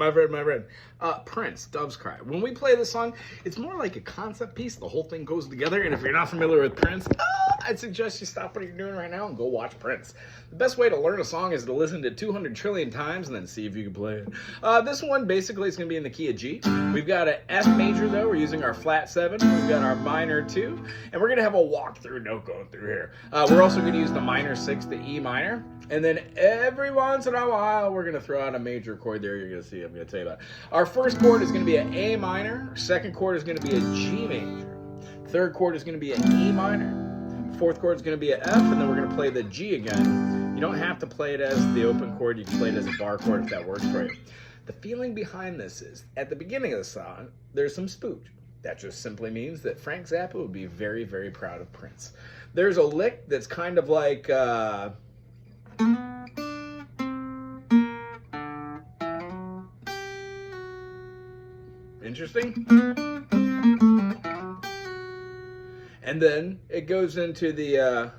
my friend. Prince, Doves Cry. When we play this song, it's more like a concept piece. The whole thing goes together. And if you're not familiar with Prince, I'd suggest you stop what you're doing right now and go watch Prince. The best way to learn a song is to listen to 200 trillion times and then see if you can play it. This one basically is going to be in the key of G. We've got an F major though. We're using our flat 7. We've got our minor 2. And we're going to have a walkthrough note going through here. We're also going to use the minor 6, the E minor. And then every once in a while, we're going to throw out a major chord there. You're going to see, I'm going to tell you about it. Our first chord is going to be an A minor. Our second chord is going to be a G major. Third chord is going to be an E minor. Fourth chord is going to be an F, and then we're going to play the G again. You don't have to play it as the open chord. You can play it as a bar chord if that works for you. The feeling behind this is, at the beginning of the song, there's some spooge. That just simply means that Frank Zappa would be very, very proud of Prince. There's a lick that's kind of like... interesting. And then it goes into the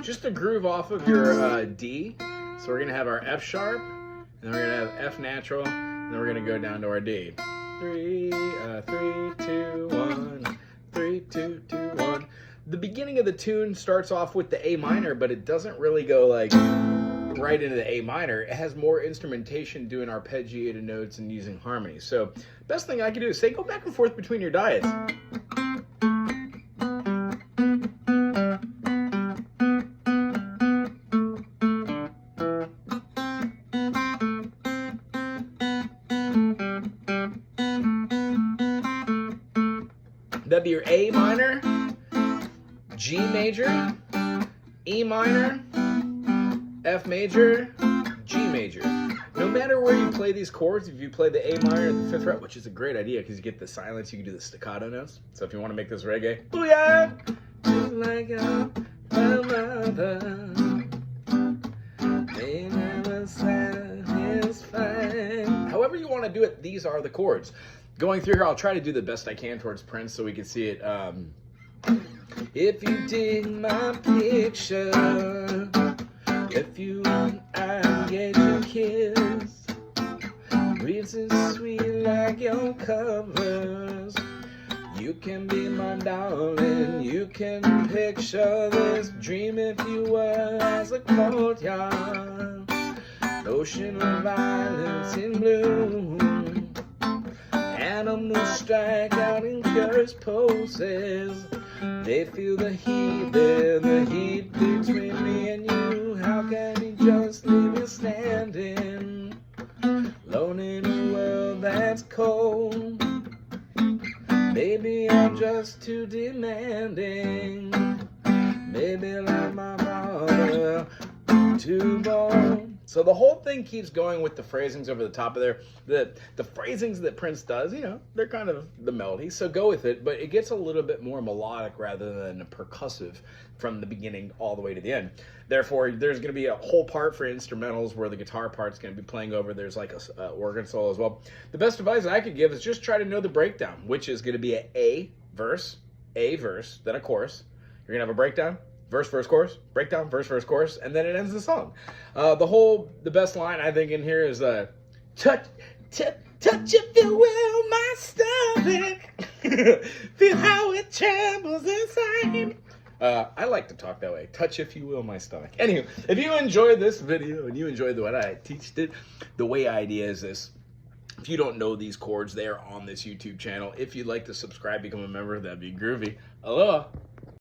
just a groove off of your D. So we're gonna have our F sharp, and then we're gonna have F natural, and then we're gonna go down to our D. 3, 2, 1, 3, 2, 2, 1. The beginning of the tune starts off with the A minor, but it doesn't really go like right into the A minor. It has more instrumentation doing arpeggiated notes and using harmony. So best thing I can do is say go back and forth between your diets. That'd be your A minor, G major, E minor, F major, G major. No matter where you play these chords, if you play the A minor at the 5th fret, which is a great idea because you get the silence, you can do the staccato notes. So if you want to make this reggae, booyah! Just like my mother, they never satisfied. However you want to do it, these are the chords. Going through here, I'll try to do the best I can towards Prince so we can see it. If you dig my picture, if you want, I'll get your kiss. Breathes as sweet like your covers. You can be my darling. You can picture this dream if you were as a courtyard. Ocean of violets in bloom. Animals strike out in curious poses. They feel the heat there, the heat between me and you. How can you just leave me standing, alone in a world that's cold? Maybe I'm just too demanding. Maybe like my mother, too bold. So the whole thing keeps going with the phrasings over the top of there. The phrasings that Prince does, you know, they're kind of the melody, so go with it, but it gets a little bit more melodic rather than percussive from the beginning all the way to the end. Therefore, there's going to be a whole part for instrumentals where the guitar part's going to be playing over. There's like a organ solo as well. The best advice I could give is just try to know the breakdown, which is going to be an A verse, then a chorus. You're going to have a breakdown, verse, chorus, breakdown, verse, chorus, and then it ends the song. The best line I think in here is touch if you will my stomach, feel how it trembles inside. I like to talk that way. Touch if you will my stomach. Anywho, if you enjoyed this video and you enjoyed the way I teached it, the way idea is this. If you don't know these chords, they are on this YouTube channel. If you'd like to subscribe, become a member, that'd be groovy. Aloha.